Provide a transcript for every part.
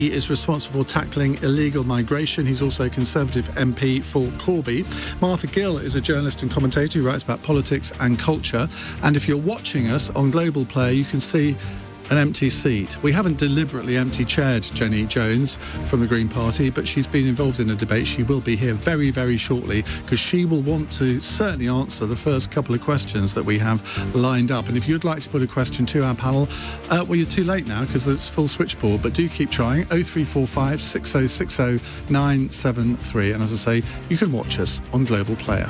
He is responsible for tackling illegal migration. He's also Conservative MP for Corby. Martha Gill is a journalist and commentator who writes about politics and culture. And if you're watching us on Global Player, you can see an empty seat. We haven't deliberately empty-chaired Jenny Jones from the Green Party, but she's been involved in a debate. She will be here very, very shortly because she will want to certainly answer the first couple of questions that we have lined up. And if you'd like to put a question to our panel, well, you're too late now because it's full switchboard, but do keep trying. 0345 6060 973. And as I say, you can watch us on Global Player.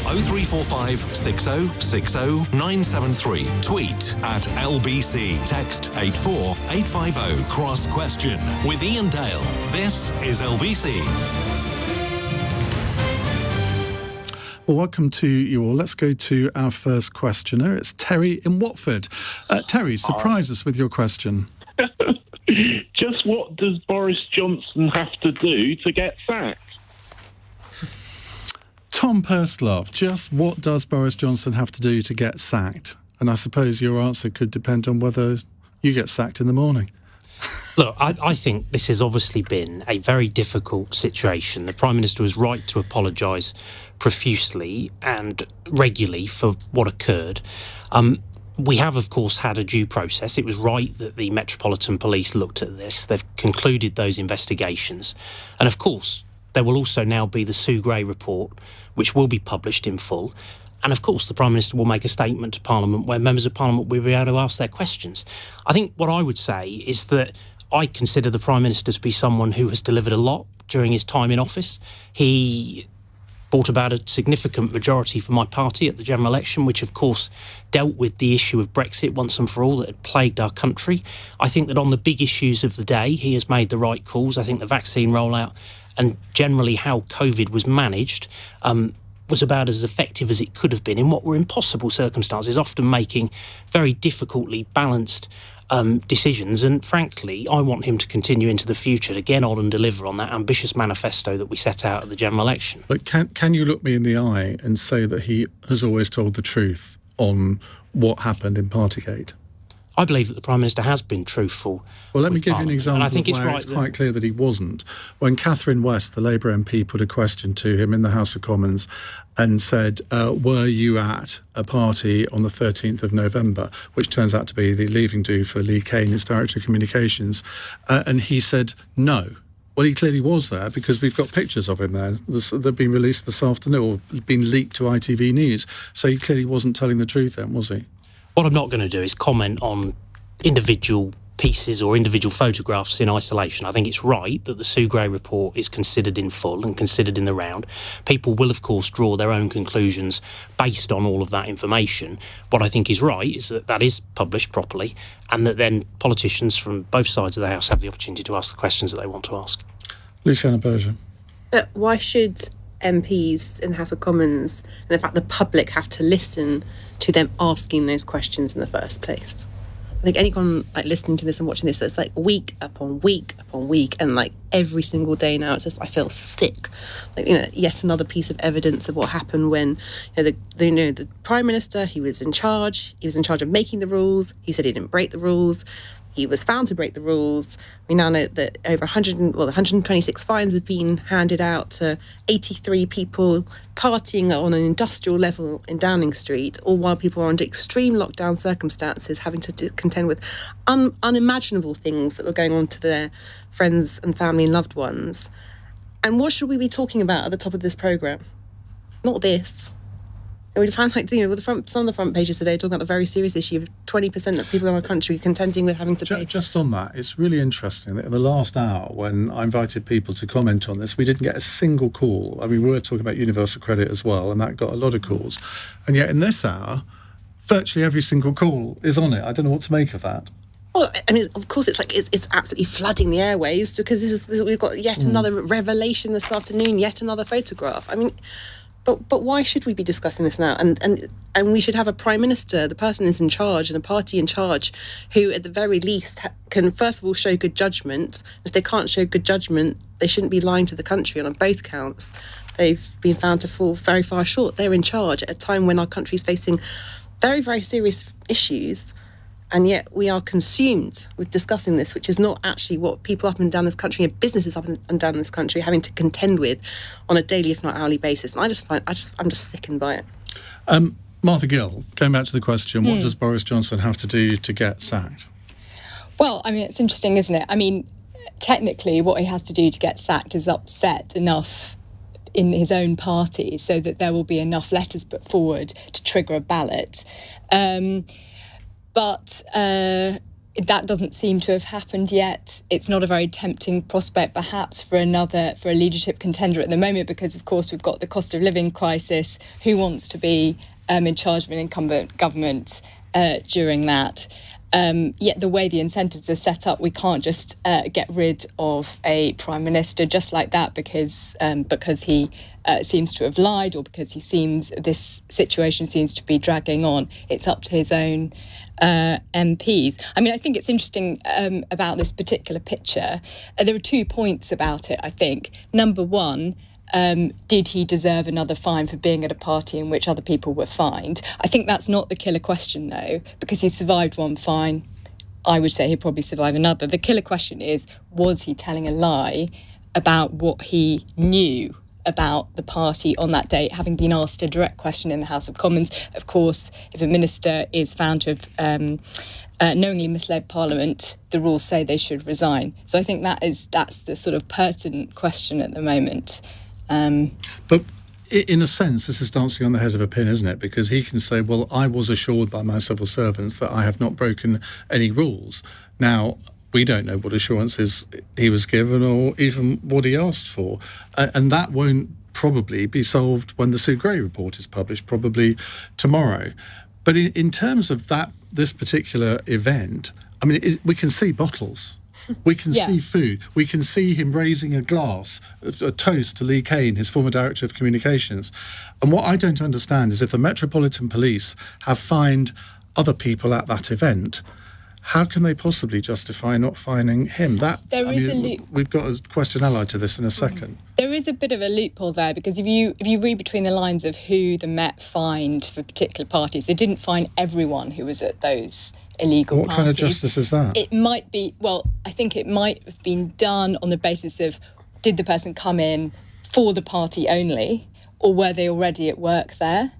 0345 6060 973. Tweet at LBC. Text 84850. Cross question with Iain Dale. This is LBC. Well, welcome to you all. Let's go to our first questioner. It's Terry in Watford. Terry, surprise us with your question. Just what does Boris Johnson have to do to get sacked? Tom Pursglove, just what does Boris Johnson have to do to get sacked? And I suppose your answer could depend on whether you get sacked in the morning. Look, I think this has obviously been a very difficult situation. The Prime Minister was right to apologise profusely and regularly for what occurred. We have, of course, had a due process. It was right that the Metropolitan Police looked at this. They've concluded those investigations. And, of course, there will also now be the Sue Gray report, which will be published in full. And, of course, the Prime Minister will make a statement to Parliament where members of Parliament will be able to ask their questions. I think what I would say is that I consider the Prime Minister to be someone who has delivered a lot during his time in office. He brought about a significant majority for my party at the general election, which, of course, dealt with the issue of Brexit once and for all that had plagued our country. I think that on the big issues of the day, he has made the right calls. I think the vaccine rollout and generally how COVID was managed was about as effective as it could have been in what were impossible circumstances, often making very difficultly balanced decisions. And frankly, I want him to continue into the future to get on and deliver on that ambitious manifesto that we set out at the general election. But can you look me in the eye and say that he has always told the truth on what happened in Partygate? I believe that the Prime Minister has been truthful. Well, let me give you an example I think of where it's quite clear that he wasn't. When Catherine West, the Labour MP, put a question to him in the House of Commons and said, were you at a party on the 13th of November, which turns out to be the leaving do for Lee Kane, his Director of Communications, and he said no. Well, he clearly was there because we've got pictures of him there. They've been released this afternoon or been leaked to ITV News. So he clearly wasn't telling the truth then, was he? What I'm not going to do is comment on individual pieces or individual photographs in isolation. I think it's right that the Sue Gray report is considered in full and considered in the round. People will, of course, draw their own conclusions based on all of that information. What I think is right is that that is published properly and that then politicians from both sides of the House have the opportunity to ask the questions that they want to ask. Luciana Berger. Why should MPs in the House of Commons and in fact the public have to listen to them asking those questions in the first place? I think anyone listening to this and watching this, it's week upon week upon week, and every single day now, it's just I feel sick. Yet another piece of evidence of what happened when the Prime Minister, he was in charge of making the rules. He said he didn't break the rules. He was found to break the rules. We now know that over 126 fines have been handed out to 83 people partying on an industrial level in Downing Street, all while people are under extreme lockdown circumstances, having to contend with unimaginable things that were going on to their friends and family and loved ones. And what should we be talking about at the top of this programme? Not this. We found some of the front pages today talking about the very serious issue of 20% of people in our country contending with having to pay. Just on that, it's really interesting that in the last hour, when I invited people to comment on this, we didn't get a single call. I mean, we were talking about universal credit as well, and that got a lot of calls. And yet in this hour, virtually every single call is on it. I don't know what to make of that. Well, I mean, of course, it's absolutely flooding the airwaves because we've got yet another revelation this afternoon, yet another photograph. I mean, But why should we be discussing this now? And we should have a Prime Minister, the person is in charge, and a party in charge, who at the very least can first of all show good judgment. If they can't show good judgment, they shouldn't be lying to the country. And on both counts, they've been found to fall very far short. They're in charge at a time when our country is facing very, very serious issues. And yet we are consumed with discussing this, which is not actually what people up and down this country and businesses up and down this country are having to contend with on a daily, if not hourly basis. And I'm just sickened by it. Martha Gill, going back to the question, what does Boris Johnson have to do to get sacked? Well, I mean, it's interesting, isn't it? I mean, technically what he has to do to get sacked is upset enough in his own party so that there will be enough letters put forward to trigger a ballot. But that doesn't seem to have happened yet. It's not a very tempting prospect, perhaps, for a leadership contender at the moment, because, of course, we've got the cost of living crisis. Who wants to be in charge of an incumbent government during that? Yet the way the incentives are set up, we can't just get rid of a prime minister just like that because he seems to have lied or because this situation seems to be dragging on. It's up to his own MPs. I mean, I think it's interesting about this particular picture. There are 2 points about it, I think. Number one, did he deserve another fine for being at a party in which other people were fined? I think that's not the killer question, though, because he survived one fine. I would say he'd probably survive another. The killer question is, was he telling a lie about what he knew about the party on that day, having been asked a direct question in the House of Commons? Of course, if a minister is found to have knowingly misled Parliament, the rules say they should resign. So I think that's the sort of pertinent question at the moment. But in a sense, this is dancing on the head of a pin, isn't it? Because he can say, well, I was assured by my civil servants that I have not broken any rules. Now, we don't know what assurances he was given or even what he asked for. And that won't probably be solved when the Sue Gray report is published, probably tomorrow. But in terms of this particular event, I mean, we can see bottles. We can see food. We can see him raising a glass, a toast to Lee Kane, his former Director of Communications. And what I don't understand is if the Metropolitan Police have fined other people at that event, how can they possibly justify not fining him? We've got a question allied to this in a second. There is a bit of a loophole there, because if you read between the lines of who the Met fined for particular parties, they didn't fine everyone who was at those illegal parties. What kind of justice is that? It might be, I think it might have been done on the basis of, did the person come in for the party only, or were they already at work there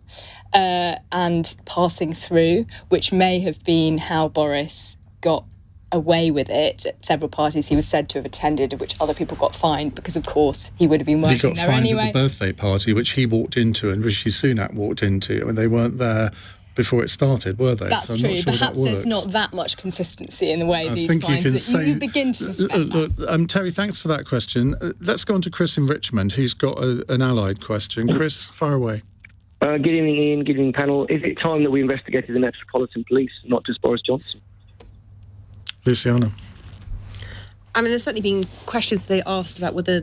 and passing through, which may have been how Boris got away with it at several parties he was said to have attended, which other people got fined because, of course, he would have been working there anyway. He got fined at the birthday party, which he walked into and Rishi Sunak walked into. I mean, they weren't there before it started, were they? That's true. Perhaps there's not that much consistency in the way these fines that you begin to suspect. Look, Terry, thanks for that question. Let's go on to Chris in Richmond, who's got an allied question. Chris, fire away. Good evening, Ian. Good evening, panel. Is it time that we investigated the Metropolitan Police, not just Boris Johnson? Luciana. I mean, there's certainly been questions today asked about whether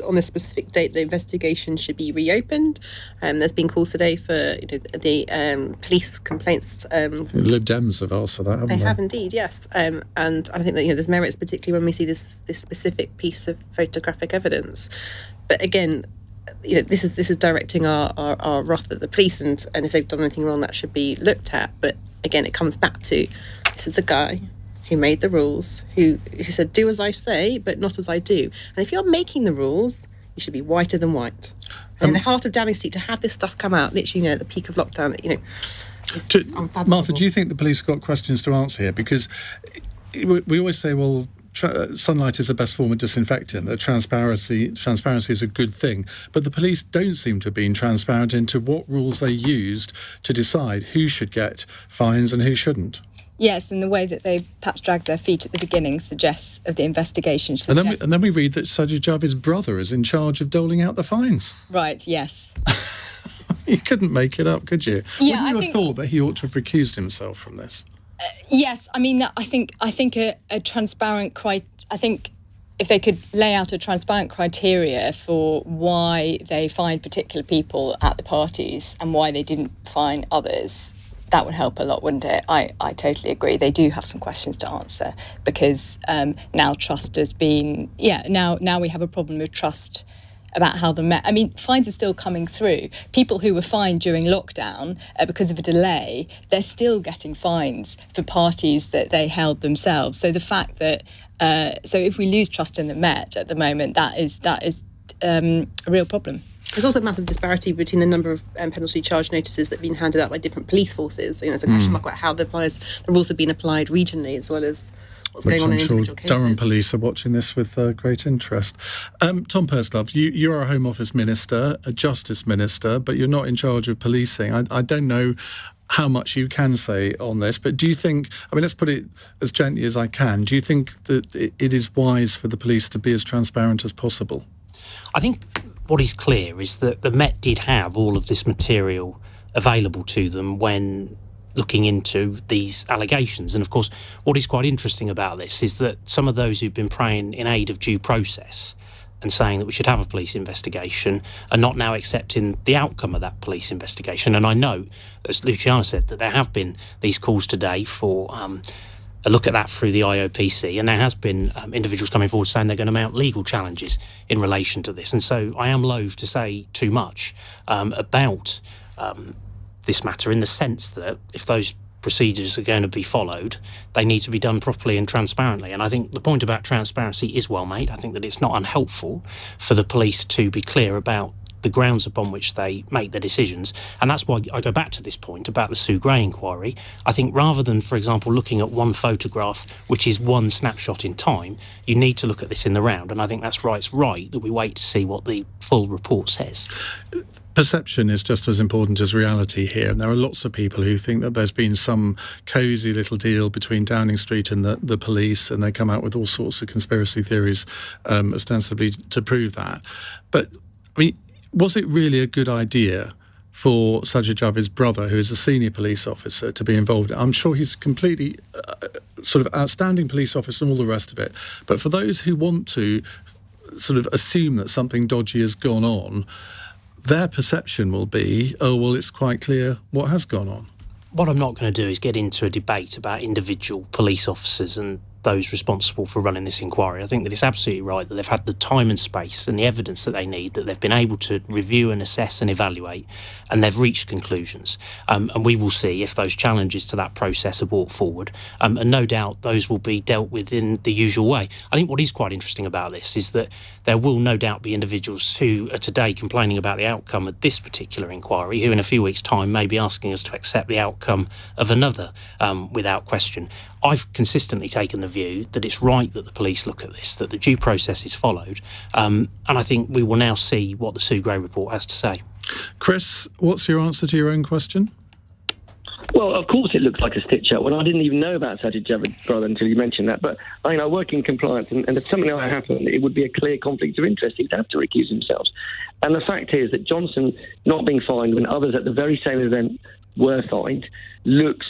on a specific date the investigation should be reopened. There's been calls today for the police complaints. Lib Dems have asked for that, haven't they? They have indeed, yes. And I think that there's merits, particularly when we see this specific piece of photographic evidence. But again, this is directing our wrath at the police, and if they've done anything wrong, that should be looked at. But again, it comes back to, this is the guy who made the rules, who said, do as I say, but not as I do. And if you're making the rules, you should be whiter than white. And in the heart of Downing Street, to have this stuff come out, literally, at the peak of lockdown, it's just unfathomable. Martha, do you think the police have got questions to answer here? Because we always say, well, sunlight is the best form of disinfectant, that transparency is a good thing. But the police don't seem to have been transparent into what rules they used to decide who should get fines and who shouldn't. Yes, and the way that they perhaps dragged their feet at the beginning suggests of the investigation. And then we read that Sajid Javid's brother is in charge of doling out the fines. Right, yes. You couldn't make it up, could you? Yeah, Wouldn't you have thought that he ought to have recused himself from this? Yes, I mean, I think a transparent I think if they could lay out a transparent criteria for why they fined particular people at the parties and why they didn't fine others, that would help a lot, wouldn't it? I totally agree. They do have some questions to answer, because now trust has been... now we have a problem with trust about how the Met... I mean, fines are still coming through. People who were fined during lockdown because of a delay, they're still getting fines for parties that they held themselves. So the fact that... so if we lose trust in the Met at the moment, that is a real problem. There's also a massive disparity between the number of penalty charge notices that have been handed out by different police forces. So, there's a question mark about how the rules have been applied regionally as well as what's going on in individual cases. Durham police are watching this with great interest. Tom Pursglove, you're a Home Office minister, a Justice minister, but you're not in charge of policing. I don't know how much you can say on this, but do you think, let's put it as gently as I can, do you think that it is wise for the police to be as transparent as possible? I think what is clear is that the Met did have all of this material available to them when looking into these allegations. And of course, what is quite interesting about this is that some of those who've been praying in aid of due process and saying that we should have a police investigation are not now accepting the outcome of that police investigation. And I know, as Luciana said, that there have been these calls today for a look at that through the IOPC, and there has been individuals coming forward saying they're going to mount legal challenges in relation to this. And so I am loath to say too much about this matter, in the sense that if those procedures are going to be followed, they need to be done properly and transparently. And I think the point about transparency is well made. I think that it's not unhelpful for the police to be clear about the grounds upon which they make their decisions. And that's why I go back to this point about the Sue Gray inquiry. I think rather than, for example, looking at one photograph, which is one snapshot in time, you need to look at this in the round. And I think that's right. It's right that we wait to see what the full report says. Perception is just as important as reality here, and there are lots of people who think that there's been some cosy little deal between Downing Street and the police, and they come out with all sorts of conspiracy theories ostensibly to prove that. But, was it really a good idea for Sajid Javid's brother, who is a senior police officer, to be involved? I'm sure he's completely sort of outstanding police officer and all the rest of it, but for those who want to sort of assume that something dodgy has gone on, their perception will be, oh, well, it's quite clear what has gone on. What I'm not going to do is get into a debate about individual police officers and those responsible for running this inquiry. I think that it's absolutely right that they've had the time and space and the evidence that they need, that they've been able to review and assess and evaluate, and they've reached conclusions. And we will see if those challenges to that process are brought forward. And no doubt those will be dealt with in the usual way. I think what is quite interesting about this is that there will no doubt be individuals who are today complaining about the outcome of this particular inquiry, who in a few weeks' time may be asking us to accept the outcome of another without question. I've consistently taken the view that it's right that the police look at this, that the due process is followed, and I think we will now see what the Sue Gray report has to say. Chris, what's your answer to your own question? Well, of course it looks like a stitch-up. Well, I didn't even know about Sajid Javid's brother until you mentioned that. But I work in compliance, and if something like that happened, it would be a clear conflict of interest. He'd have to recuse himself. And the fact is that Johnson not being fined when others at the very same event were fined looks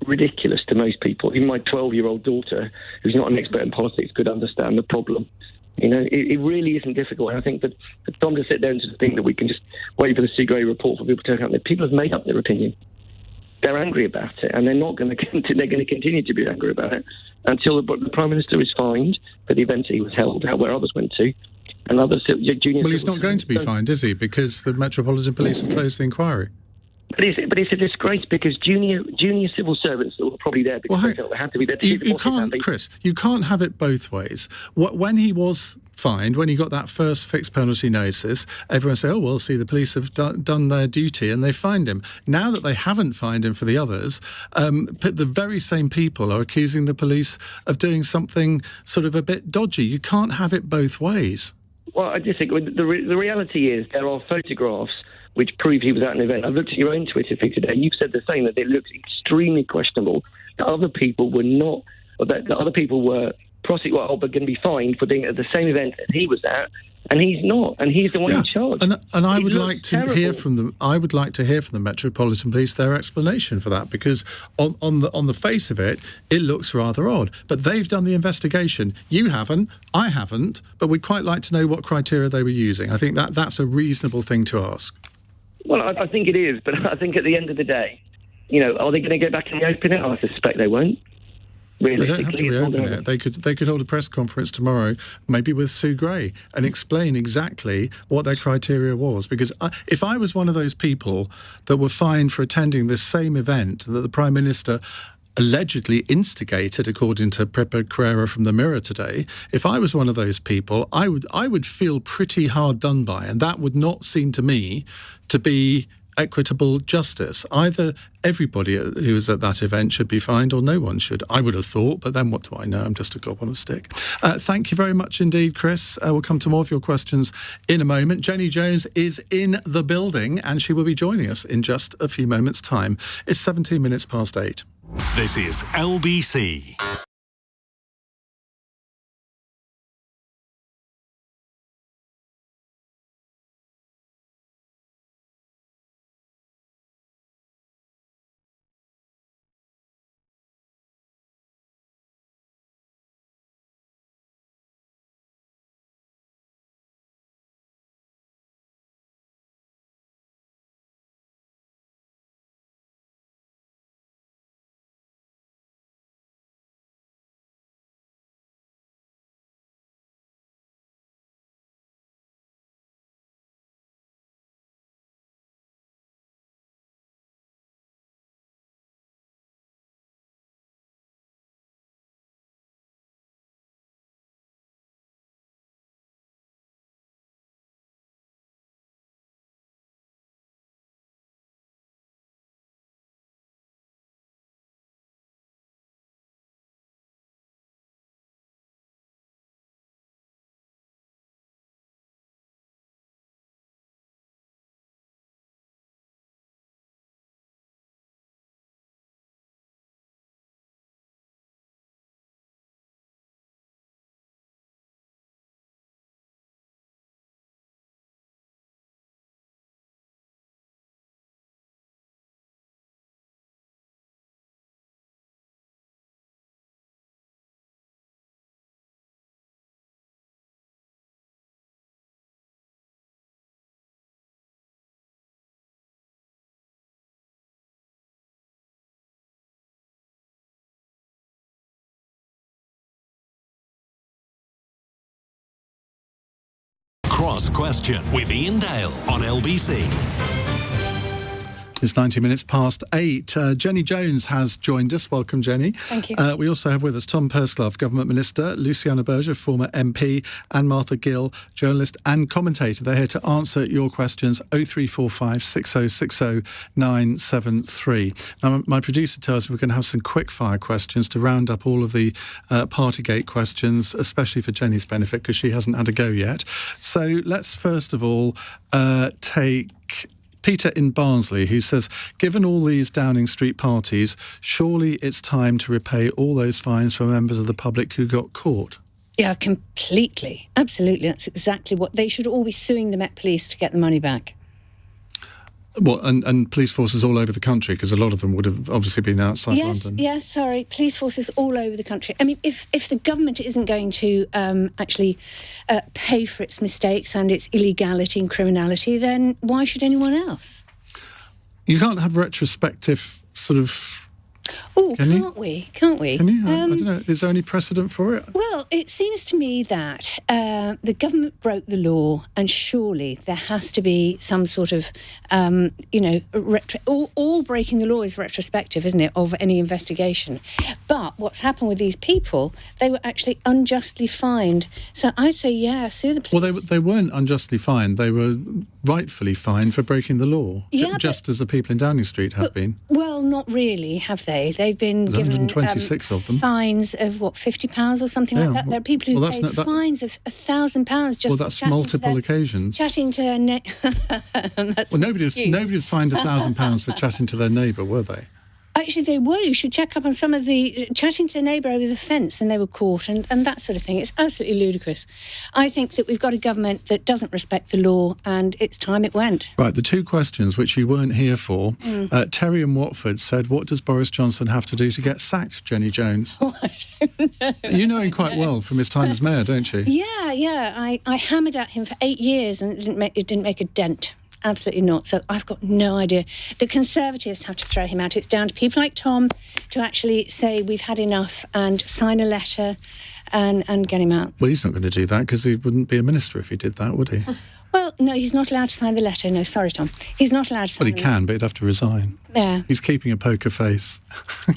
ridiculous to most people. Even my 12-year-old daughter, who's not an expert in politics, could understand the problem. It really isn't difficult. And I think that for Tom to sit there and just think that we can just wait for the Sue Gray report for people to turn out, people have made up their opinion. They're angry about it, and they're going to continue to be angry about it until the Prime Minister is fined for the events he was held at, where others went to, and others junior. Well, he's not going to be fined, is he? Because the Metropolitan Police have closed the inquiry. But it's a disgrace, because junior civil servants that were probably there because they felt they had to be there. You can't, Chris. You can't have it both ways. When he was fined, when he got that first fixed penalty notice, everyone said, "Oh well, see, the police have done their duty and they fined him." Now that they haven't fined him for the others, the very same people are accusing the police of doing something sort of a bit dodgy. You can't have it both ways. Well, I just think the reality is there are photographs which prove he was at an event. I've looked at your own Twitter feed today, and you've said the same, that it looks extremely questionable that other people were not, or that other people were going to be fined for being at the same event that he was at, and he's not, and he's the one in charge. And I would like to hear from them. I would like to hear from the Metropolitan Police their explanation for that, because on the face of it, it looks rather odd. But they've done the investigation. You haven't. I haven't. But we'd quite like to know what criteria they were using. I think that's a reasonable thing to ask. Well, I think it is, but I think at the end of the day, are they going to go back and open it? I suspect they won't. They don't realistically. have to it's not reopen gonna- it. They could hold a press conference tomorrow, maybe with Sue Gray, and explain exactly what their criteria was. Because if I was one of those people that were fined for attending this same event that the Prime Minister allegedly instigated, according to Pippa Carrera from the Mirror today, if I was one of those people, I would feel pretty hard done by, and that would not seem to me to be equitable justice. Either everybody who was at that event should be fined or no one should. I would have thought, but then what do I know? I'm just a gob on a stick. Thank you very much indeed, Chris. We'll come to more of your questions in a moment. Jenny Jones is in the building and she will be joining us in just a few moments' time. It's 17 minutes past 8. This is LBC. Cross Question with Iain Dale on LBC. It's 90 minutes past 8. Jenny Jones has joined us. Welcome, Jenny. Thank you. We also have with us Tom Pursglove, Government Minister, Luciana Berger, former MP, and Martha Gill, journalist and commentator. They're here to answer your questions. 0345 6060 973. Now, my producer tells me we're going to have some quick-fire questions to round up all of the Partygate questions, especially for Jenny's benefit, because she hasn't had a go yet. So let's first of all take Peter in Barnsley, who says, given all these Downing Street parties, surely it's time to repay all those fines for members of the public who got caught. Yeah, completely. Absolutely. That's exactly what they should all be suing the Met Police to get the money back. Well, and police forces all over the country, because a lot of them would have obviously been outside London. Yes, sorry. Police forces all over the country. I mean, if the government isn't going to actually pay for its mistakes and its illegality and criminality, then why should anyone else? You can't have retrospective sort of... Oh, Can't we? Can't we? Can you? I don't know. Is there any precedent for it? Well, it seems to me that the government broke the law, and surely there has to be some sort of, all breaking the law is retrospective, isn't it, of any investigation. But what's happened with these people, they were actually unjustly fined. So I say, yeah, sue the police. Well, they weren't unjustly fined. They were rightfully fined for breaking the law, just as the people in Downing Street have been. Well, not really, have they? They've been There's given 126 of them. Fines of, £50 or something like that. There are people who paid fines of £1,000 just for that's multiple occasions. Chatting to their neighbour. Well, nobody was fined £1,000 for chatting to their neighbour, were they? Actually, they were. You should check up on some of the chatting to the neighbour over the fence, and they were caught, and that sort of thing. It's absolutely ludicrous. I think that we've got a government that doesn't respect the law, and it's time it went. Right, the two questions which you weren't here for. Terry in Watford said, what does Boris Johnson have to do to get sacked, Jenny Jones? Oh, I don't know. You know him quite well from his time as mayor, don't you? Yeah. I hammered at him for 8 years, and it didn't make a dent. Absolutely not. So I've got no idea. The Conservatives have to throw him out. It's down to people like Tom to actually say we've had enough and sign a letter and get him out. Well, he's not going to do that because he wouldn't be a minister if he did that, would he? Well, no, he's not allowed to sign the letter. No, sorry, Tom. He's not allowed to sign Well, he can, but he'd have to resign. Yeah. He's keeping a poker face,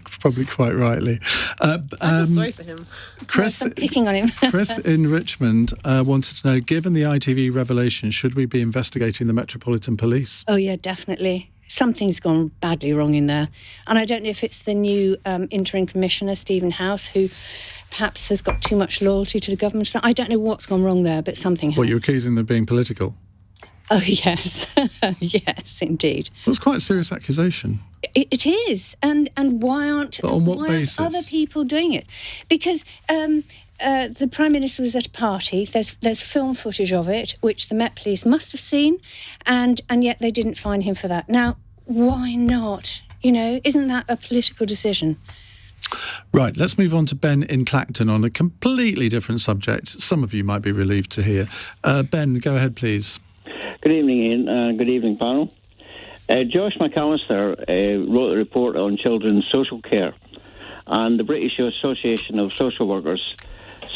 probably quite rightly. I feel sorry for him. Chris, I'm picking on him. Chris in Richmond wanted to know, given the ITV revelation, should we be investigating the Metropolitan Police? Oh, yeah, definitely. Something's gone badly wrong in there. And I don't know if it's the new interim commissioner, Stephen House, who perhaps has got too much loyalty to the government. I don't know what's gone wrong there, but something has. What, you're accusing them of being political? Oh, yes. Yes, indeed. Well, it's quite a serious accusation. It is. And why aren't, But on what why basis? aren't other people doing it? Because the Prime Minister was at a party. There's film footage of it, which the Met Police must have seen, and yet they didn't fine him for that. Now, why not? You know, isn't that a political decision? Right, let's move on to Ben in Clacton on a completely different subject. Some of you might be relieved to hear. Ben, go ahead, please. Good evening, Iain. Good evening, panel. Josh McAllister wrote a report on children's social care, and the British Association of Social Workers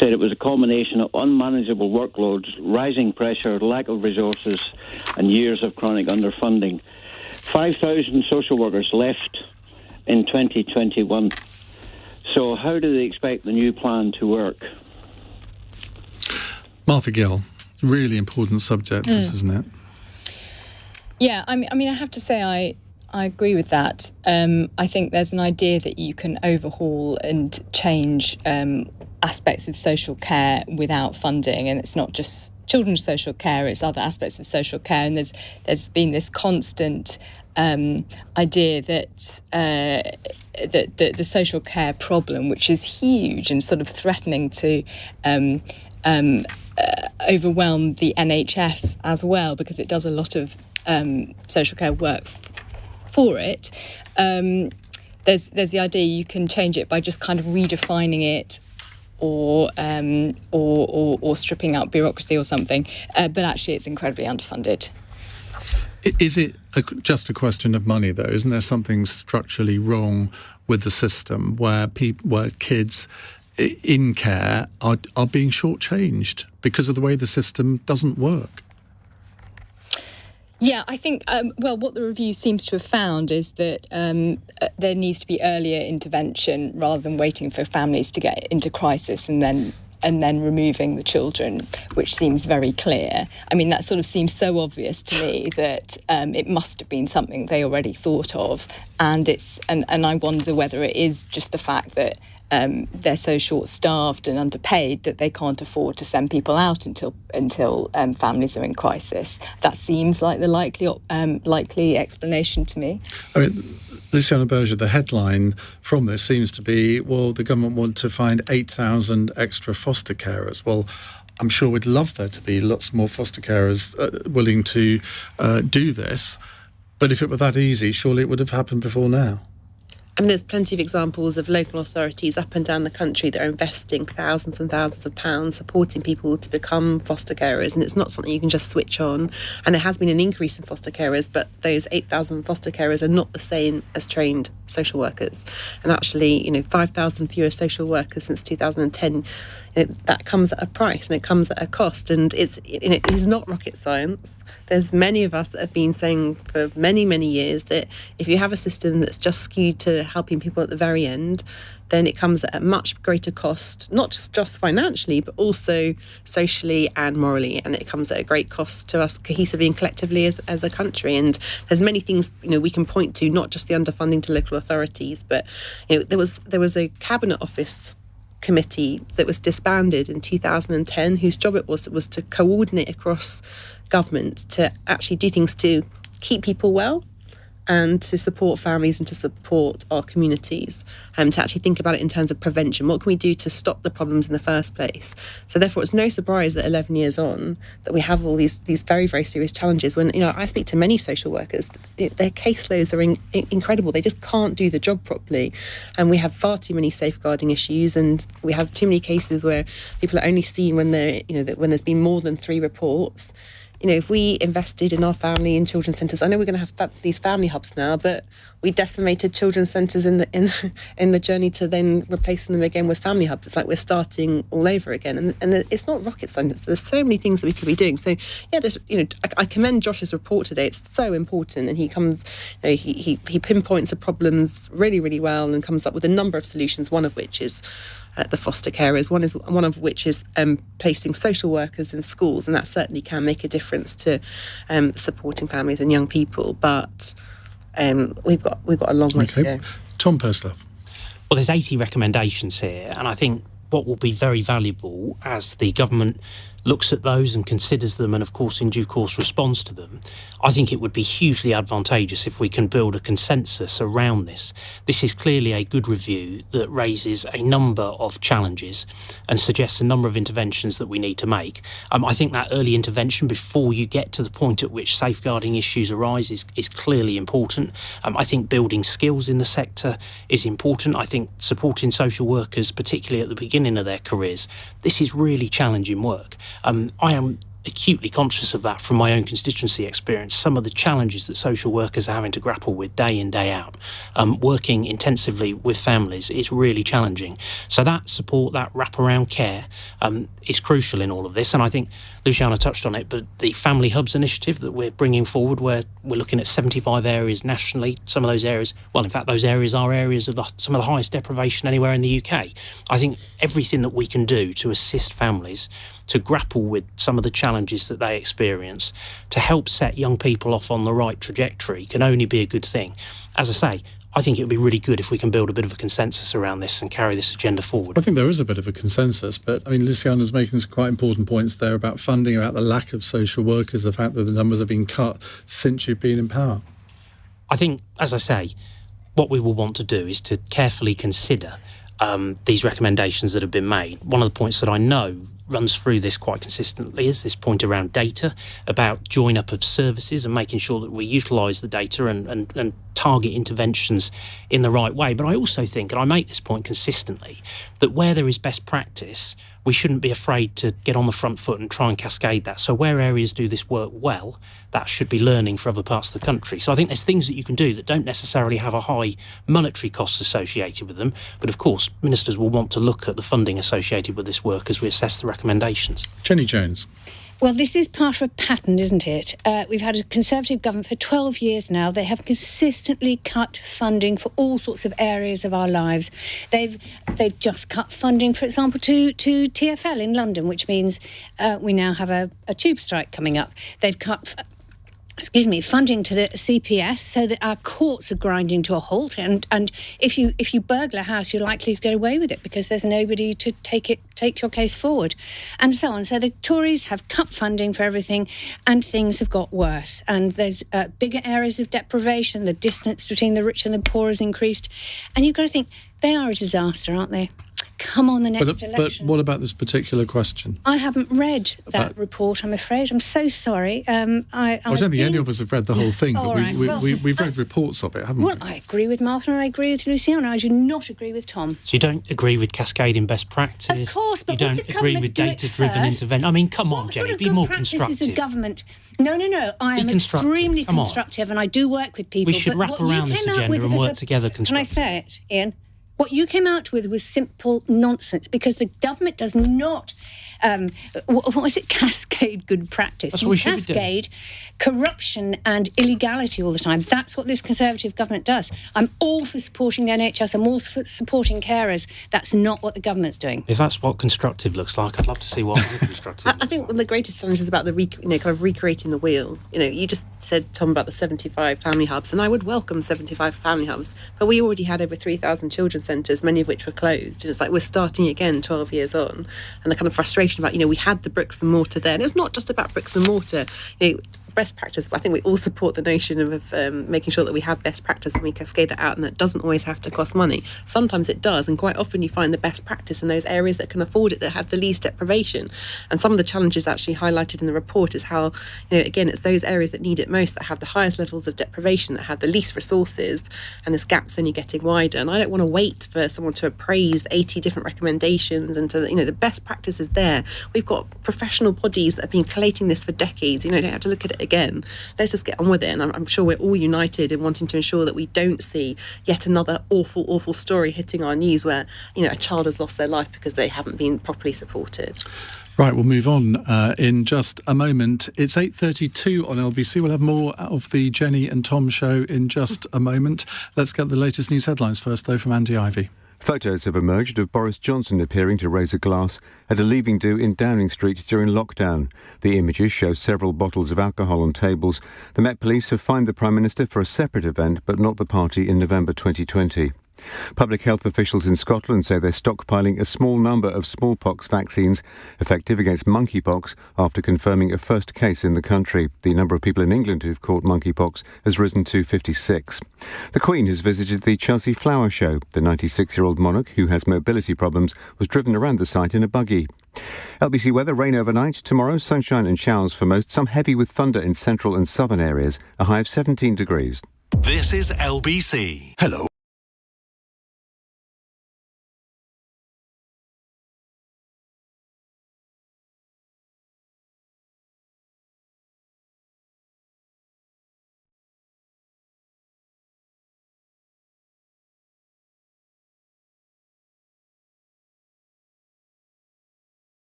said it was a combination of unmanageable workloads, rising pressure, lack of resources, and years of chronic underfunding. 5,000 social workers left in 2021. So how do they expect the new plan to work? Martha Gill, really important subject, this, isn't it? Yeah, I mean, I have to say I agree with that. I think there's an idea that you can overhaul and change aspects of social care without funding, and it's not just children's social care, it's other aspects of social care, and there's been this constant idea that the social care problem, which is huge and sort of threatening to overwhelm the NHS as well, because it does a lot of social care work for it. There's the idea you can change it by just kind of redefining it, or stripping out bureaucracy or something. But actually, it's incredibly underfunded. Is it just a question of money, though? Isn't there something structurally wrong with the system where kids in care are being shortchanged because of the way the system doesn't work? Yeah, I think, what the review seems to have found is that there needs to be earlier intervention rather than waiting for families to get into crisis and then removing the children, which seems very clear. I mean, that sort of seems so obvious to me that it must have been something they already thought of. And I wonder whether it is just the fact that they're so short-staffed and underpaid that they can't afford to send people out until families are in crisis. That seems like the likely explanation to me. I mean, Luciana Berger, the headline from this seems to be, well, the government want to find 8,000 extra foster carers. Well, I'm sure we'd love there to be lots more foster carers willing to do this. But if it were that easy, surely it would have happened before now. I mean, there's plenty of examples of local authorities up and down the country that are investing thousands and thousands of pounds supporting people to become foster carers, and it's not something you can just switch on. And there has been an increase in foster carers, but those 8,000 foster carers are not the same as trained social workers. And actually, 5,000 fewer social workers since 2010, that comes at a price and it comes at a cost. And it is not rocket science. There's many of us that have been saying for many, many years that if you have a system that's just skewed to helping people at the very end, then it comes at a much greater cost, not just financially, but also socially and morally. And it comes at a great cost to us cohesively and collectively as a country. And there's many things, we can point to, not just the underfunding to local authorities, but there was a Cabinet Office committee that was disbanded in 2010, whose job it was to coordinate across government to actually do things to keep people well and to support families and to support our communities, to actually think about it in terms of prevention. What can we do to stop the problems in the first place? So therefore, it's no surprise that 11 years on that we have all these very, very serious challenges. When I speak to many social workers, their caseloads are incredible. They just can't do the job properly, and we have far too many safeguarding issues, and we have too many cases where people are only seen when when there's been more than 3 reports. if we invested in our family in children's centres, I know we're going to have these family hubs now, but we decimated children's centres in the journey to then replacing them again with family hubs. It's like we're starting all over again, and it's not rocket science. There's so many things that we could be doing. So yeah, there's I commend Josh's report today. It's so important, and he comes, he pinpoints the problems really, really well, and comes up with a number of solutions. One of which is the foster carers. One of which is placing social workers in schools, and that certainly can make a difference to supporting families and young people. But we've got a long way to go. Tom Pursglove. Well, there's 80 recommendations here, and I think what will be very valuable as the government looks at those and considers them and, of course, in due course responds to them, I think it would be hugely advantageous if we can build a consensus around this. This is clearly a good review that raises a number of challenges and suggests a number of interventions that we need to make. I think that early intervention before you get to the point at which safeguarding issues arise is clearly important. I think building skills in the sector is important. I think supporting social workers, particularly at the beginning of their careers, this is really challenging work. I am acutely conscious of that from my own constituency experience. Some of the challenges that social workers are having to grapple with day in, day out, working intensively with families, is really challenging. So that support, that wraparound care is crucial in all of this. And I think Luciana touched on it, but the Family Hubs initiative that we're bringing forward, where we're looking at 75 areas nationally, some of those areas, well, in fact, those areas are areas of some of the highest deprivation anywhere in the UK. I think everything that we can do to assist families to grapple with some of the challenges that they experience, to help set young people off on the right trajectory, can only be a good thing. As I say, I think it would be really good if we can build a bit of a consensus around this and carry this agenda forward. I think there is a bit of a consensus, but I mean, Luciana's making some quite important points there about funding, about the lack of social workers, the fact that the numbers have been cut since you've been in power. I think, as I say, what we will want to do is to carefully consider these recommendations that have been made. One of the points that I know runs through this quite consistently is this point around data, about join up of services and making sure that we utilise the data and target interventions in the right way. But I also think, and I make this point consistently, that where there is best practice, we shouldn't be afraid to get on the front foot and try and cascade that. So where areas do this work well, that should be learning for other parts of the country. So I think there's things that you can do that don't necessarily have a high monetary cost associated with them. But of course, ministers will want to look at the funding associated with this work as we assess the recommendations. Jenny Jones. Well, this is part of a pattern, isn't it? We've had a Conservative government for 12 years now. They have consistently cut funding for all sorts of areas of our lives. They've just cut funding, for example, to TfL in London, which means we now have a tube strike coming up. They've cut funding to the CPS so that our courts are grinding to a halt. And if you burglar a house, you're likely to get away with it because there's nobody to take your case forward, and so on. So the Tories have cut funding for everything, and things have got worse. And there's bigger areas of deprivation. The distance between the rich and the poor has increased. And you've got to think, they are a disaster, aren't they? Come on the next election. But what about this particular question? I haven't read that report, I'm afraid. I'm so sorry. I don't think any of us have read the whole thing, but right. we've read reports of it, haven't we? Well, I agree with Martha and I agree with Luciana. I do not agree with Tom. So you don't agree with cascading best practice? Of course, but you don't agree with data-driven intervention? I mean, come on, Jenny, be more constructive. Is a government? No. I am extremely constructive, and I do work with people. We should wrap around this agenda and work together constructively. Can I say it, Iain? What you came out with was simple nonsense, because the government does not, what was it, cascade good practice. That's what we should cascade corruption and illegality all the time. That's what this Conservative government does. I'm all for supporting the NHS. I'm all for supporting carers. That's not what the government's doing. If that's what constructive looks like, I'd love to see what constructive I think one of the greatest challenges is about the kind of recreating the wheel. You just said, Tom, about the 75 family hubs, and I would welcome 75 family hubs, but we already had over 3,000 children's centres, many of which were closed. And it's like we're starting again 12 years on. And the kind of frustration about, we had the bricks and mortar there. And it's not just about bricks and mortar. best practice. I think we all support the notion of making sure that we have best practice and we cascade that out, and that doesn't always have to cost money. Sometimes it does, and quite often you find the best practice in those areas that can afford it, that have the least deprivation. And some of the challenges actually highlighted in the report is how, again, it's those areas that need it most that have the highest levels of deprivation, that have the least resources, and this gap's only getting wider. And I don't want to wait for someone to appraise 80 different recommendations and to, the best practice is there. We've got professional bodies that have been collating this for decades. You don't have to look at it again. Let's just get on with it. And I'm sure we're all united in wanting to ensure that we don't see yet another awful, awful story hitting our news where, a child has lost their life because they haven't been properly supported. Right, we'll move on in just a moment. It's 8:32 on LBC. We'll have more of the Jenny and Tom show in just a moment. Let's get the latest news headlines first, though, from Andy Ivey. Photos have emerged of Boris Johnson appearing to raise a glass at a leaving do in Downing Street during lockdown. The images show several bottles of alcohol on tables. The Met Police have fined the Prime Minister for a separate event, but not the party in November 2020. Public health officials in Scotland say they're stockpiling a small number of smallpox vaccines effective against monkeypox after confirming a first case in the country. The number of people in England who've caught monkeypox has risen to 56. The Queen has visited the Chelsea Flower Show. The 96-year-old monarch, who has mobility problems, was driven around the site in a buggy. LBC weather: rain overnight. Tomorrow, sunshine and showers for most, some heavy with thunder in central and southern areas. A high of 17 degrees. This is LBC. Hello.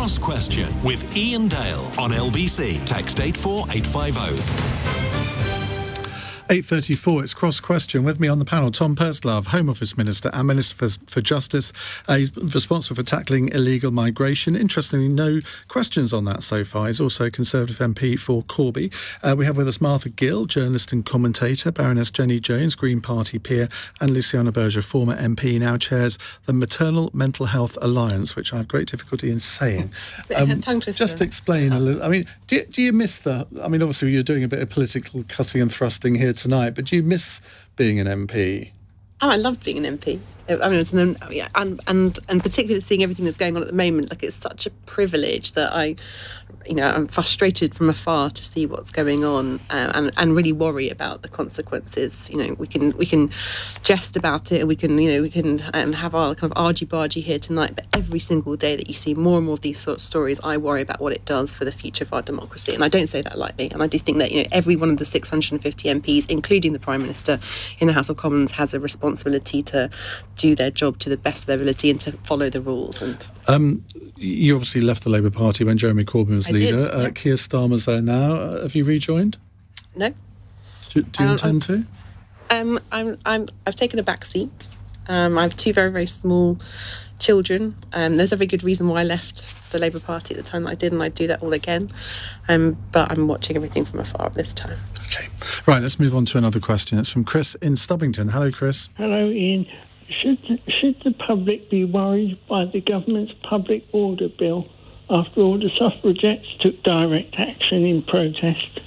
Cross Question with Iain Dale on LBC. Text 84850. 8:34, it's Cross Question. With me on the panel, Tom Pursglove, Home Office Minister and Minister for Justice. He's responsible for tackling illegal migration. Interestingly, no questions on that so far. He's also Conservative MP for Corby. We have with us Martha Gill, journalist and commentator, Baroness Jenny Jones, Green Party peer, and Luciana Berger, former MP, now chairs the Maternal Mental Health Alliance, which I have great difficulty in saying. Tongue twister. Just explain a little. I mean, do you miss the... I mean, obviously you're doing a bit of political cutting and thrusting here tonight, but do you miss being an MP? Oh, I loved being an MP. I mean, it's and particularly seeing everything that's going on at the moment. Like, it's such a privilege that I'm frustrated from afar to see what's going on, and really worry about the consequences. We can jest about it, and we can have our kind of argy-bargy here tonight. But every single day that you see more and more of these sort of stories, I worry about what it does for the future of our democracy. And I don't say that lightly. And I do think that every one of the 650 MPs, including the Prime Minister in the House of Commons, has a responsibility to do their job to the best of their ability and to follow the rules. And you obviously left the Labour Party when Jeremy Corbyn was leader. Did, yeah. Keir Starmer's there now. Have you rejoined? No. Do you intend to? I've taken a back seat. I have two very, very small children. There's a very good reason why I left the Labour Party at the time that I did, and I'd do that all again. But I'm watching everything from afar this time. Okay. Right, let's move on to another question. It's from Chris in Stubbington. Hello, Chris. Hello, Ian. Should the public be worried by the government's public order bill? After all, the suffragettes took direct action in protest.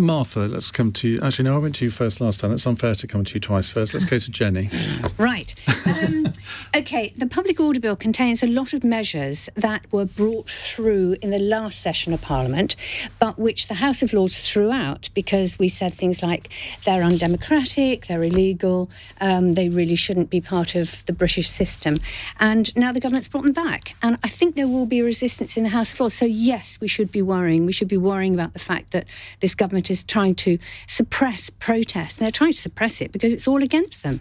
Martha, let's come to you. Actually, no, I went to you first last time. That's unfair to come to you twice first. Let's go to Jenny. Right. OK, the Public Order Bill contains a lot of measures that were brought through in the last session of Parliament, but which the House of Lords threw out because we said things like they're undemocratic, they're illegal, they really shouldn't be part of the British system. And now the government's brought them back. And I think there will be resistance in the House of Lords. So, yes, we should be worrying. We should be worrying about the fact that this government is trying to suppress protest. And they're trying to suppress it because it's all against them.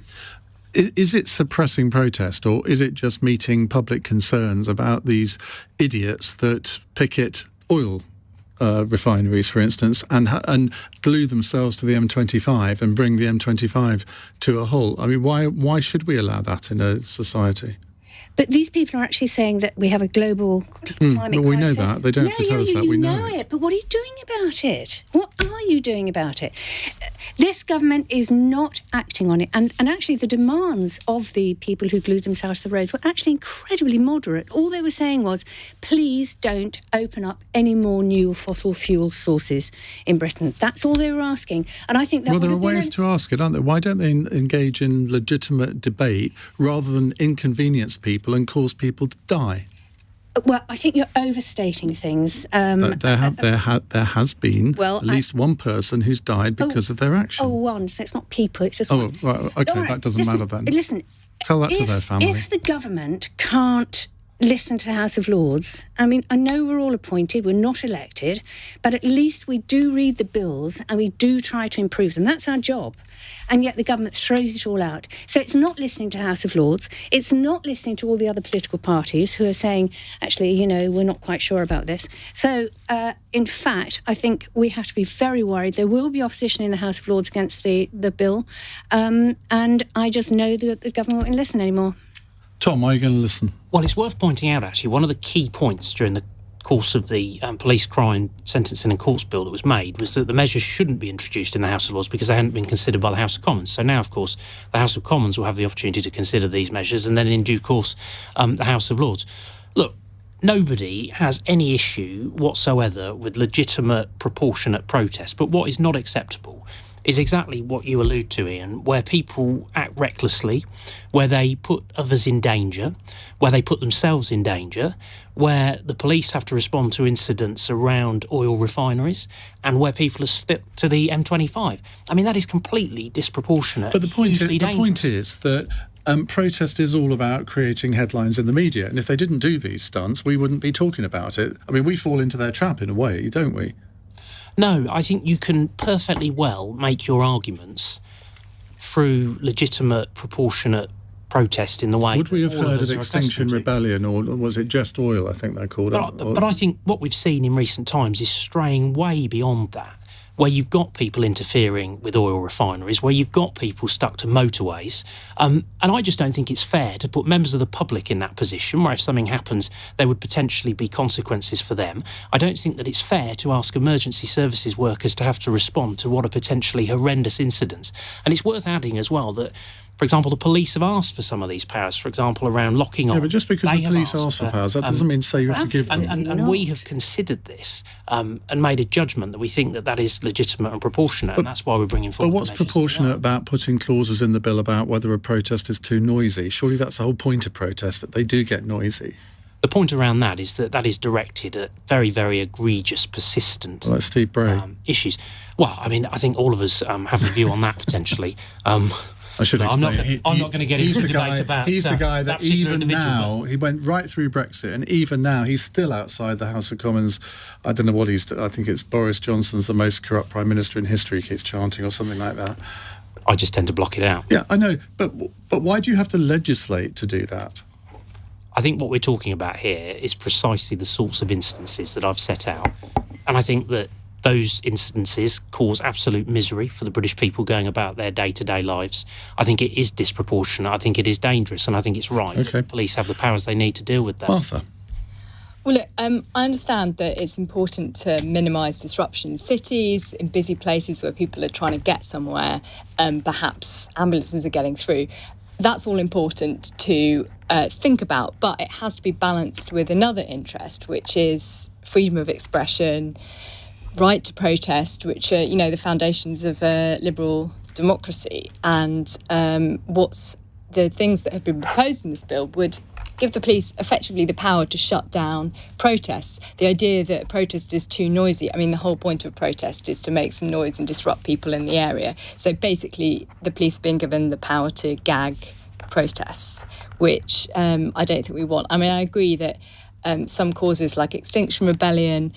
Is it suppressing protest, or is it just meeting public concerns about these idiots that picket oil refineries, for instance, and glue themselves to the M25 and bring the M25 to a halt? I mean, why should we allow that in a society? But these people are actually saying that we have a global climate but we crisis. know that. They don't have to tell us that. We know it. But what are you doing about it? What are you doing about it? This government is not acting on it. And actually the demands of the people who glued themselves to the roads were actually incredibly moderate. All they were saying was, please don't open up any more new fossil fuel sources in Britain. That's all they were asking. And I think that there are ways to ask it, aren't there? Why don't they engage in legitimate debate rather than inconvenience people and cause people to die? Well, I think you're overstating things. There has been at least one person who's died because of their action. One. So it's not people, it's just one. Right, OK, that doesn't matter then. Listen, tell that to their family. If the government can't listen to the House of Lords, I mean, I know we're all appointed, we're not elected, but at least we do read the bills and we do try to improve them. That's our job. And yet the government throws it all out. So it's not listening to the House of Lords. It's not listening to all the other political parties who are saying, actually, we're not quite sure about this. So, in fact, I think we have to be very worried. There will be opposition in the House of Lords against the bill. And I just know that the government won't listen anymore. Tom, are you going to listen? Well, it's worth pointing out, actually, one of the key points during the course of the Police Crime Sentencing and Courts Bill that was made was that the measures shouldn't be introduced in the House of Lords because they hadn't been considered by the House of Commons. So now, of course, the House of Commons will have the opportunity to consider these measures, and then in due course, the House of Lords. Look, nobody has any issue whatsoever with legitimate, proportionate protest, but what is not acceptable is exactly what you allude to, Ian, where people act recklessly, where they put others in danger, where they put themselves in danger, where the police have to respond to incidents around oil refineries, and where people are slipped to the M25. I mean, that is completely disproportionate. But the point is that protest is all about creating headlines in the media, and if they didn't do these stunts, we wouldn't be talking about it. I mean, we fall into their trap in a way, don't we? No, I think you can perfectly well make your arguments through legitimate, proportionate protest in the way. Would we have heard of Extinction Rebellion, or was it just oil, I think they called it? But I think what we've seen in recent times is straying way beyond that, where you've got people interfering with oil refineries, where you've got people stuck to motorways. And I just don't think it's fair to put members of the public in that position, where if something happens, there would potentially be consequences for them. I don't think that it's fair to ask emergency services workers to have to respond to what are potentially horrendous incidents. And it's worth adding as well that, for example, the police have asked for some of these powers, for example, around locking on. Yeah, but just because the police ask for powers, that doesn't mean to say you have to give them. And we have considered this and made a judgment that we think that is legitimate and proportionate, and that's why we're bringing forward. But what's proportionate about putting clauses in the bill about whether a protest is too noisy? Surely that's the whole point of protest, that they do get noisy. The point around that is that is directed at very, very egregious, persistent like Steve Bray. Issues. Well, I mean, I think all of us have a view on that potentially. I should explain. I'm not going to get into the debate about. He's the guy that even now, he went right through Brexit, and even now he's still outside the House of Commons. I don't know what he's. I think it's Boris Johnson's the most corrupt Prime Minister in history. He keeps chanting or something like that. I just tend to block it out. Yeah, I know, but why do you have to legislate to do that? I think what we're talking about here is precisely the sorts of instances that I've set out, and I think that those instances cause absolute misery for the British people going about their day-to-day lives. I think it is disproportionate. I think it is dangerous, and I think it's right that the police have the powers they need to deal with that. Martha? Well, look, I understand that it's important to minimise disruption in cities, in busy places where people are trying to get somewhere, perhaps ambulances are getting through. That's all important to think about, but it has to be balanced with another interest, which is freedom of expression, right to protest, which are, the foundations of a liberal democracy. And what's the things that have been proposed in this bill would give the police effectively the power to shut down protests. The idea that a protest is too noisy, the whole point of a protest is to make some noise and disrupt people in the area. So basically, the police have been given the power to gag protests, which I don't think we want. I agree that some causes like Extinction Rebellion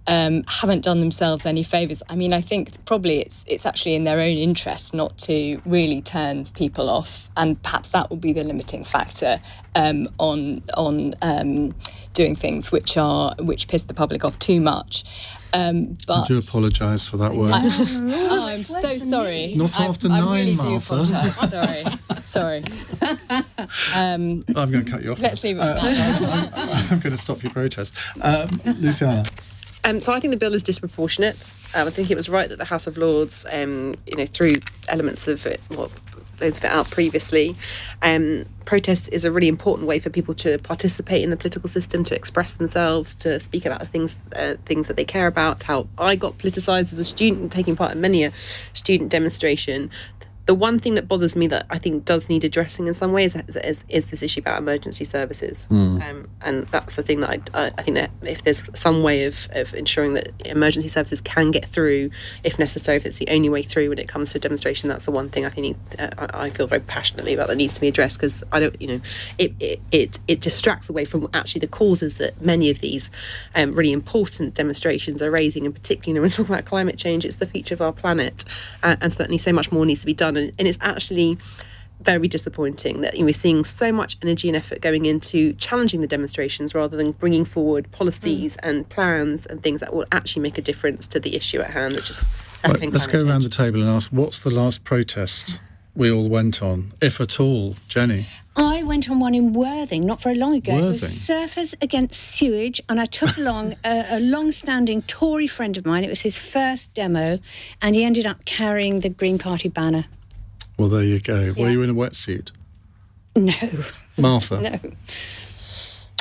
haven't done themselves any favours. I think probably it's actually in their own interest not to really turn people off, and perhaps that will be the limiting factor on doing things which piss the public off too much. But I do apologise for that word. I'm so sorry. It's not after I 9, really Martha. do apologise. Sorry. I'm going to cut you off. Let's leave it at that. I'm going to stop your protest. Luciana. So I think the bill is disproportionate. I think it was right that the House of Lords, threw elements of it, loads of it out previously. Protest is a really important way for people to participate in the political system, to express themselves, to speak about the things that they care about. It's how I got politicised as a student, taking part in many a student demonstration. The one thing that bothers me that I think does need addressing in some ways is this issue about emergency services. And that's the thing that I think that if there's some way of ensuring that emergency services can get through if necessary, if it's the only way through when it comes to demonstration, that's the one thing I think I feel very passionately about that needs to be addressed, because I don't, it distracts away from actually the causes that many of these really important demonstrations are raising, and particularly when we're talking about climate change, it's the future of our planet, and certainly so much more needs to be done. And it's actually very disappointing that we're seeing so much energy and effort going into challenging the demonstrations rather than bringing forward policies and plans and things that will actually make a difference to the issue at hand, which is tackling Let's climate go around change. the table and ask, what's the last protest we all went on, if at all? Jenny? I went on one in Worthing not very long ago. Worthing? It was Surfers Against Sewage, and I took along a long-standing Tory friend of mine. It was his first demo, and he ended up carrying the Green Party banner. Well, there you go. Yeah. Were you in a wetsuit? No. Martha? No.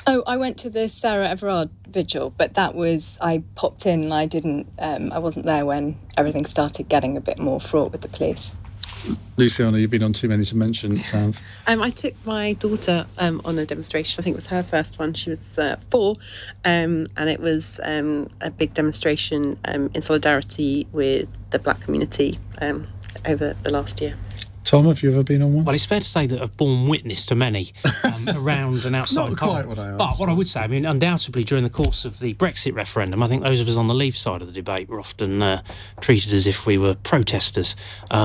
Oh, I went to the Sarah Everard vigil, but I popped in and I wasn't there when everything started getting a bit more fraught with the police. Luciana, you've been on too many to mention, it sounds. I took my daughter on a demonstration. I think it was her first one. She was 4, and it was a big demonstration in solidarity with the black community over the last year. Tom, have you ever been on one? Well, it's fair to say that I've borne witness to many around and outside. Not quite what I asked. But what I would say, undoubtedly during the course of the Brexit referendum, I think those of us on the Leave side of the debate were often treated as if we were protesters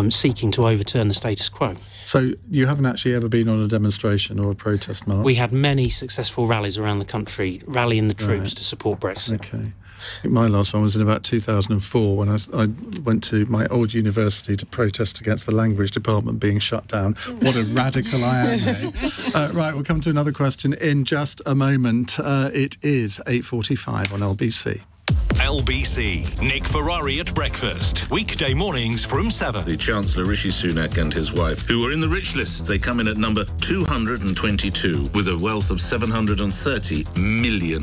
seeking to overturn the status quo. So you haven't actually ever been on a demonstration or a protest, Mark? We had many successful rallies around the country, rallying the troops to support Brexit. Okay. I think my last one was in about 2004 when I went to my old university to protest against the language department being shut down. What a radical I am, eh? Right, we'll come to another question in just a moment. It is 8:45 on LBC. LBC. Nick Ferrari at breakfast. Weekday mornings from 7. The Chancellor Rishi Sunak and his wife, who are in the rich list, they come in at number 222 with a wealth of £730 million.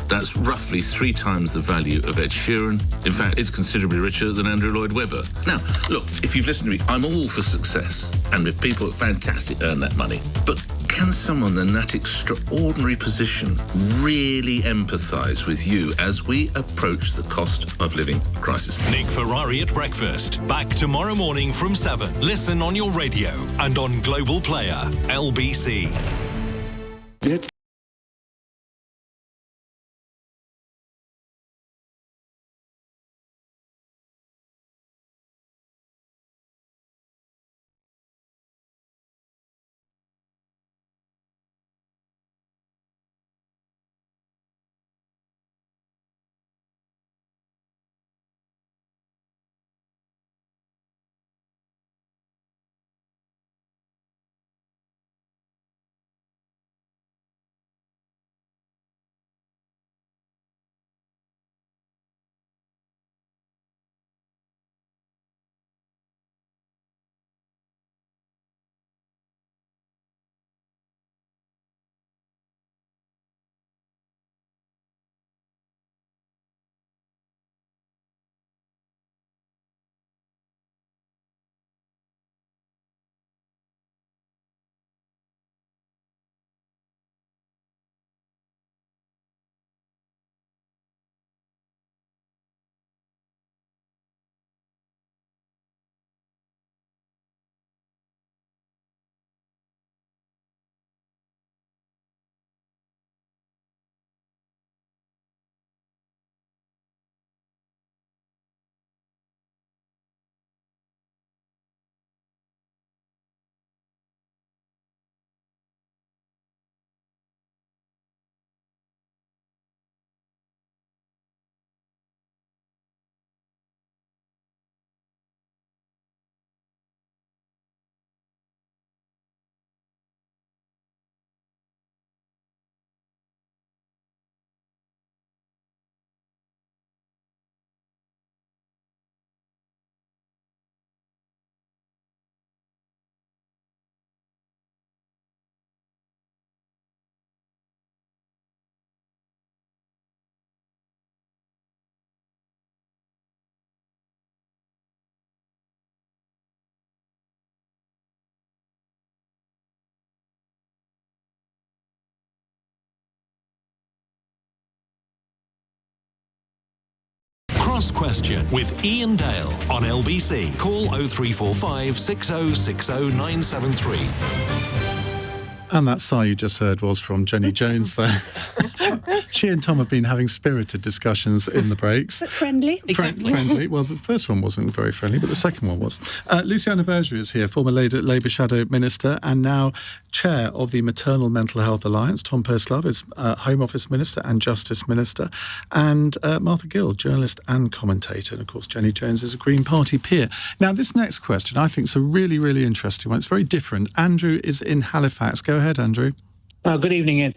That's roughly 3 times the value of Ed Sheeran. In fact, it's considerably richer than Andrew Lloyd Webber. Now, look, if you've listened to me, I'm all for success. And if people are fantastic, earn that money. But can someone in that extraordinary position really empathise with you as we approach the cost of living crisis? Nick Ferrari at breakfast. Back tomorrow morning from 7. Listen on your radio and on Global Player. LBC. Cross Question with Iain Dale on LBC. Call 0345 6060 973. And that sigh you just heard was from Jenny Jones there. She and Tom have been having spirited discussions in the breaks. But friendly. Exactly. Friendly. Well, the first one wasn't very friendly, but the second one was. Luciana Berger is here, former Labour Shadow Minister and now Chair of the Maternal Mental Health Alliance. Tom Pursglove is Home Office Minister and Justice Minister. And Martha Gill, journalist and commentator. And, of course, Jenny Jones is a Green Party peer. Now, this next question I think is a really, really interesting one. It's very different. Andrew is in Halifax. Go ahead, Andrew. Good evening, Ian.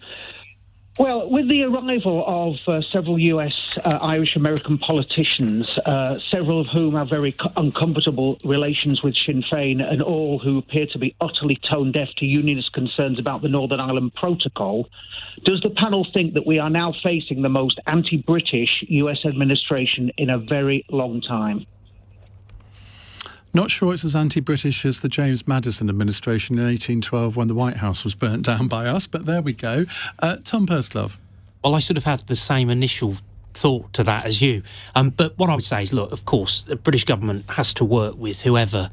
Well, with the arrival of several US Irish-American politicians, several of whom have very uncomfortable relations with Sinn Féin and all who appear to be utterly tone-deaf to unionist concerns about the Northern Ireland Protocol, does the panel think that we are now facing the most anti-British US administration in a very long time? Not sure it's as anti-British as the James Madison administration in 1812 when the White House was burnt down by us, but there we go. Tom Pursglove. Well, I sort of had the same initial thought to that as you. But what I would say is, look, of course, the British government has to work with whoever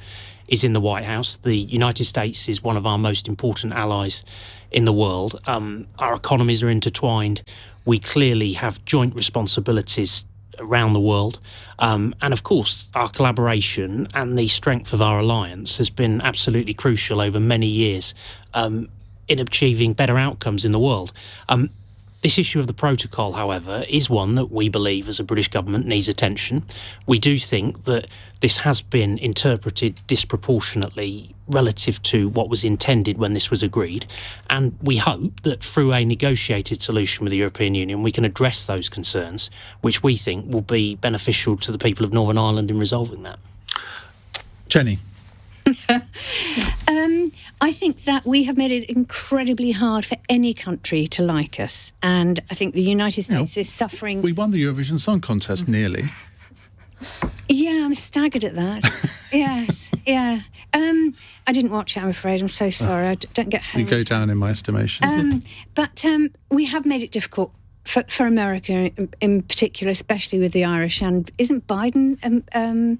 is in the White House. The United States is one of our most important allies in the world. Our economies are intertwined. We clearly have joint responsibilities around the world. And of course, our collaboration and the strength of our alliance has been absolutely crucial over many years in achieving better outcomes in the world. This issue of the protocol, however, is one that we believe as a British government needs attention. We do think that this has been interpreted disproportionately relative to what was intended when this was agreed. And we hope that through a negotiated solution with the European Union, we can address those concerns, which we think will be beneficial to the people of Northern Ireland in resolving that. Jenny. I think that we have made it incredibly hard for any country to like us. And I think the United States is suffering. We won the Eurovision Song Contest nearly. Yeah, I'm staggered at that. Yes, yeah. I didn't watch it, I'm afraid. I'm so sorry. I don't get home. You go down in my estimation. But we have made it difficult for America in particular, especially with the Irish. And isn't Biden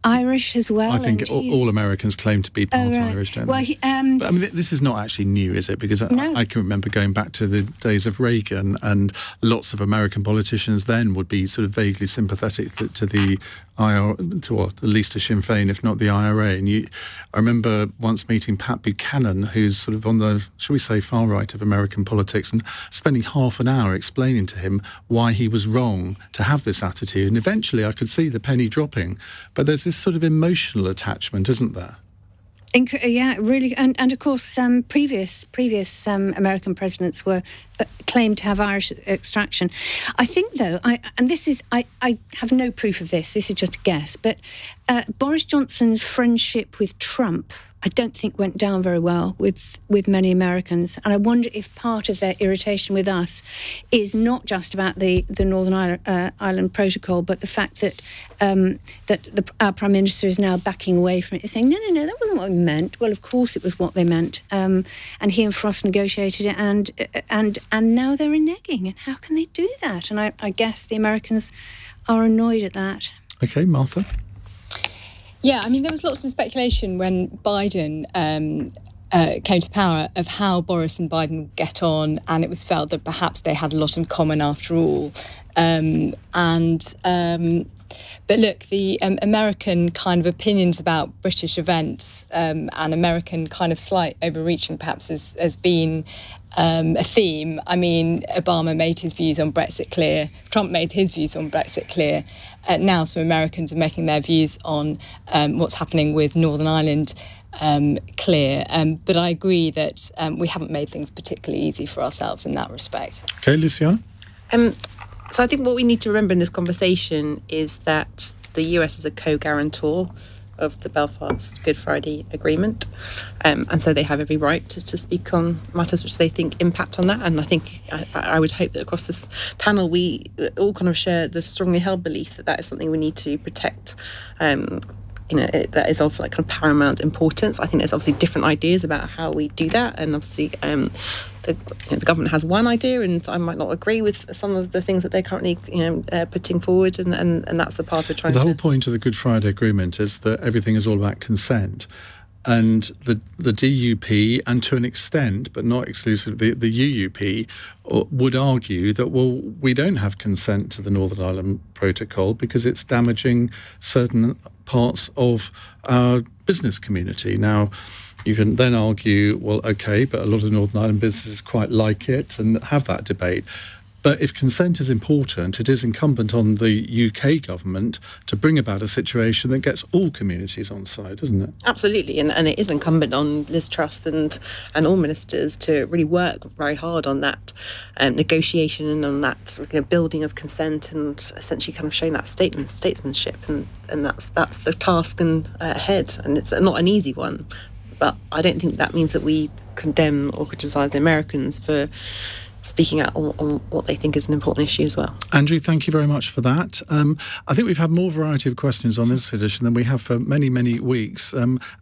Irish as well? I think all Americans claim to be part Irish, don't they? But I mean, this is not actually new, is it? Because I can remember going back to the days of Reagan, and lots of American politicians then would be sort of vaguely sympathetic to the IRA, at least to Sinn Féin, if not the IRA. And I remember once meeting Pat Buchanan, who's sort of on the, shall we say, far right of American politics, and spending half an hour explaining to him why he was wrong to have this attitude. And eventually I could see the penny dropping. But there's this sort of emotional attachment, isn't there? Yeah, really, and of course, previous American presidents were claimed to have Irish extraction. I think, though, I have no proof of this. This is just a guess, but Boris Johnson's friendship with Trump, I don't think went down very well with many Americans. And I wonder if part of their irritation with us is not just about the Northern Ireland Protocol, but the fact that our Prime Minister is now backing away from it, saying, no, that wasn't what we meant. Well, of course it was what they meant. And he and Frost negotiated it, and now they're reneging. And how can they do that? And I guess the Americans are annoyed at that. OK, Martha? Yeah, I mean, there was lots of speculation when Biden came to power of how Boris and Biden would get on, and it was felt that perhaps they had a lot in common after all. But look, the American kind of opinions about British events and American kind of slight overreaching perhaps has been a theme. I mean, Obama made his views on Brexit clear. Trump made his views on Brexit clear. Now some Americans are making their views on what's happening with Northern Ireland clear. But I agree that we haven't made things particularly easy for ourselves in that respect. OK, Luciana? So I think what we need to remember in this conversation is that the US is a co-guarantor of the Belfast Good Friday Agreement. And so they have every right to speak on matters which they think impact on that. And I think I would hope that across this panel we all kind of share the strongly held belief that is something we need to protect. That is of like kind of paramount importance. I think there's obviously different ideas about how we do that, and obviously the government has one idea, and I might not agree with some of the things that they're currently putting forward, and that's the path we're trying to. The whole point of the Good Friday Agreement is that everything is all about consent. And the DUP, and to an extent, but not exclusively, the UUP would argue that, well, we don't have consent to the Northern Ireland Protocol because it's damaging certain parts of our business community. Now, you can then argue, well, OK, but a lot of Northern Ireland businesses quite like it and have that debate. But if consent is important, it is incumbent on the UK government to bring about a situation that gets all communities on side, isn't it? Absolutely, and it is incumbent on Liz Truss and all ministers to really work very hard on that negotiation and on that building of consent, and essentially kind of showing that statesmanship, and that's the task ahead, and it's not an easy one. But I don't think that means that we condemn or criticise the Americans for speaking out on what they think is an important issue as well. Andrew, thank you very much for that. I think we've had more variety of questions on this edition than we have for many, many weeks,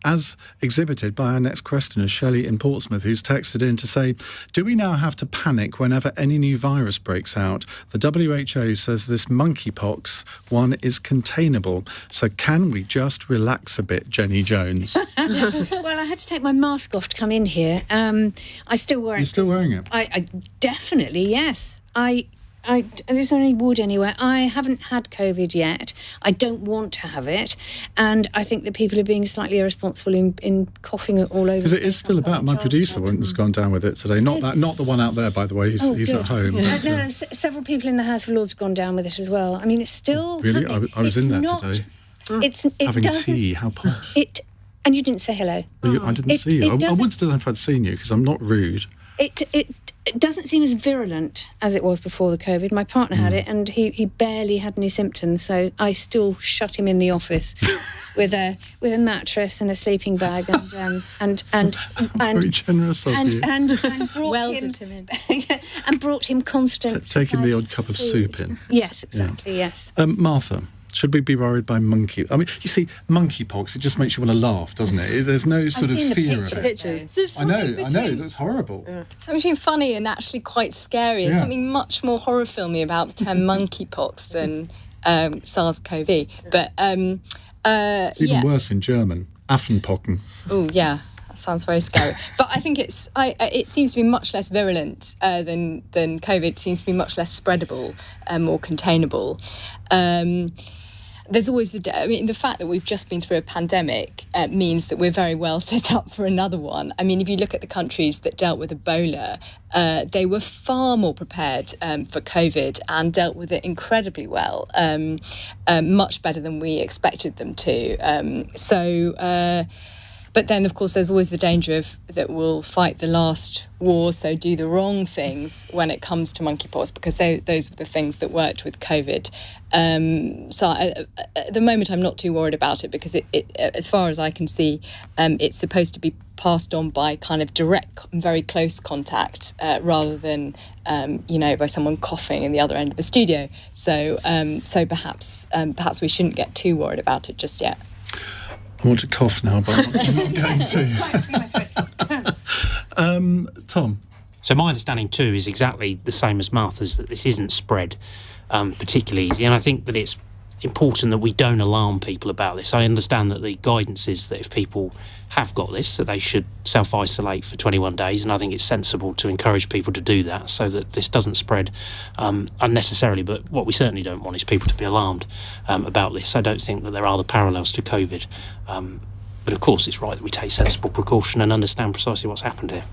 as exhibited by our next questioner, Shelley in Portsmouth, who's texted in to say, do we now have to panic whenever any new virus breaks out? The WHO says this monkeypox one is containable. So can we just relax a bit, Jenny Jones? Well, I had to take my mask off to come in here. I still wear it. You're still wearing it? I definitely, yes. There's no wood anywhere. I haven't had COVID yet. I don't want to have it. And I think that people are being slightly irresponsible in coughing all over. Because it is still about, my producer has gone down with it today. Not the one out there, by the way. He's at home. Yeah. No, several people in the House of Lords have gone down with it as well. I mean, it's still really? happening. I was in there today. Having tea, how posh. And you didn't say hello. I didn't see you. I would still have had seen you, because I'm not rude. It doesn't seem as virulent as it was before the COVID. My partner had it, and he barely had any symptoms, so I still shut him in the office with a mattress and a sleeping bag, and very generous of you. And brought him constant taking the odd cup of soup in. Yes, exactly. Yeah. Yes. Martha, should we be worried by monkey? I mean, you see, monkeypox, it just makes you want to laugh, doesn't it? There's no sort of fear of it. I know, it looks horrible. Yeah. Something funny and actually quite scary. There's something much more horror filmy about the term monkeypox than SARS-CoV. But it's even worse in German. Affenpocken. Oh, yeah. That sounds very scary. But I think it seems to be much less virulent than COVID. It seems to be much less spreadable, more containable. There's always the fact that we've just been through a pandemic means that we're very well set up for another one. I mean, if you look at the countries that dealt with Ebola, they were far more prepared for COVID and dealt with it incredibly well, much better than we expected them to. But then, of course, there's always the danger of that we'll fight the last war, so do the wrong things when it comes to monkeypox, because those were the things that worked with COVID. So at the moment, I'm not too worried about it, because it as far as I can see, it's supposed to be passed on by kind of direct, very close contact, rather than by someone coughing in the other end of a studio. So perhaps we shouldn't get too worried about it just yet. I want to cough now, but I'm not going to. Tom? So my understanding too is exactly the same as Martha's, that this isn't spread particularly easy. And I think that it's important that we don't alarm people about this. I understand that the guidance is that if people have got this, that they should self-isolate for 21 days. And I think it's sensible to encourage people to do that so that this doesn't spread unnecessarily. But what we certainly don't want is people to be alarmed about this. I don't think that there are the parallels to COVID. But of course, it's right that we take sensible precaution and understand precisely what's happened here.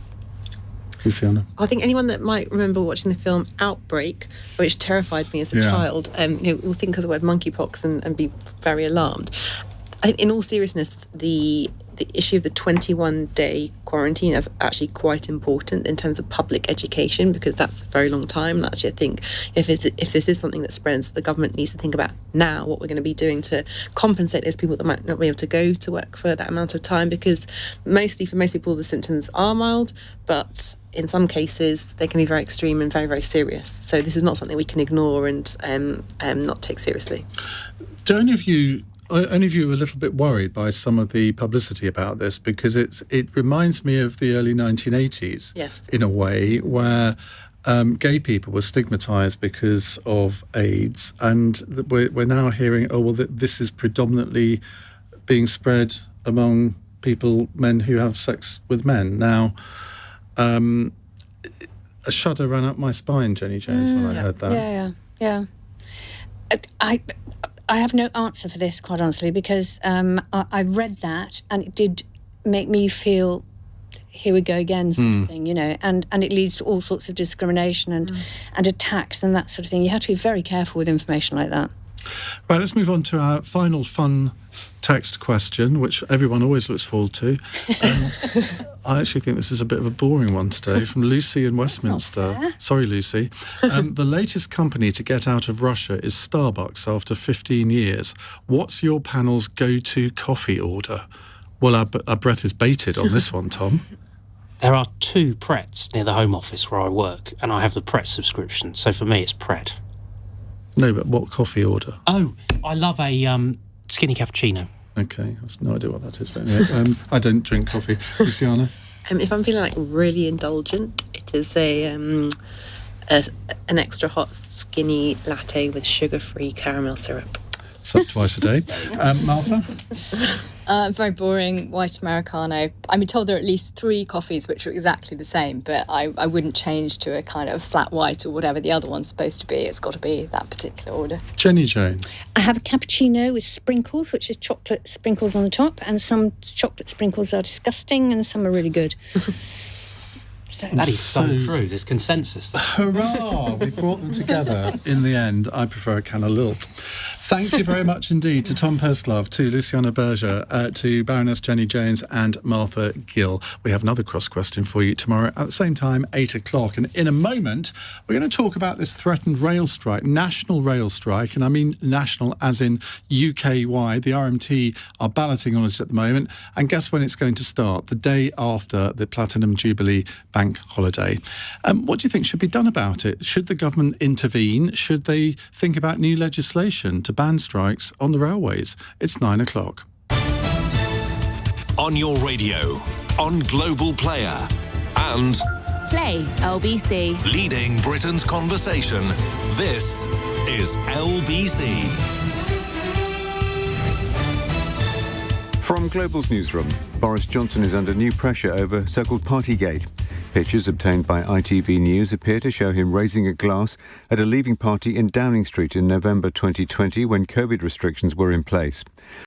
Luciana? I think anyone that might remember watching the film Outbreak, which terrified me as a child, will think of the word monkeypox and be very alarmed. I think, in all seriousness, the issue of the 21-day quarantine is actually quite important in terms of public education, because that's a very long time. And actually, I think if this is something that spreads, the government needs to think about now what we're going to be doing to compensate those people that might not be able to go to work for that amount of time, because for most people, the symptoms are mild, but in some cases, they can be very extreme and very, very serious. So this is not something we can ignore and not take seriously. Do any of you only of you are a little bit worried by some of the publicity about this, because it reminds me of the early 1980s, yes, in a way, where gay people were stigmatised because of AIDS, and we're now hearing, this is predominantly being spread among men who have sex with men. Now, a shudder ran up my spine, Jenny Jones, when I heard that. Yeah. I have no answer for this, quite honestly, because I read that and it did make me feel, here we go again, sort of thing, and it leads to all sorts of discrimination and attacks and that sort of thing. You have to be very careful with information like that. Right, let's move on to our final fun text question, which everyone always looks forward to. I actually think this is a bit of a boring one today, from Lucy in Westminster. Sorry, Lucy. The latest company to get out of Russia is Starbucks after 15 years. What's your panel's go-to coffee order? Well, our breath is bated on this one, Tom. There are 2 Pretts near the Home Office where I work, and I have the Pret subscription, so for me it's Pret. No, but what coffee order? Oh, I love a skinny cappuccino. Okay, I have no idea what that is, but anyway, I don't drink coffee. Luciana? If I'm feeling really indulgent, it is an extra hot skinny latte with sugar-free caramel syrup. So that's twice a day. Martha? Very boring, white Americano. I'm told there are at least 3 coffees which are exactly the same, but I wouldn't change to a kind of flat white or whatever the other one's supposed to be. It's got to be that particular order. Jenny Jones? I have a cappuccino with sprinkles, which is chocolate sprinkles on the top, and some chocolate sprinkles are disgusting and some are really good. That is so true. There's consensus there. Hurrah! We brought them together in the end. I prefer a can of lilt. Thank you very much indeed to Tom Pursglove, to Luciana Berger, to Baroness Jenny Jones and Martha Gill. We have another cross question for you tomorrow at the same time, 8 o'clock. And in a moment, we're going to talk about this threatened rail strike, national rail strike. And I mean national as in UK-wide. The RMT are balloting on it at the moment. And guess when it's going to start? The day after the Platinum Jubilee bank holiday. What do you think should be done about it? Should the government intervene? Should they think about new legislation to ban strikes on the railways? It's 9 o'clock. On your radio, on Global Player, and Play LBC. leading Britain's conversation. This is LBC. From Global's newsroom, Boris Johnson is under new pressure over so-called Partygate. Pictures obtained by ITV News appear to show him raising a glass at a leaving party in Downing Street in November 2020 when COVID restrictions were in place.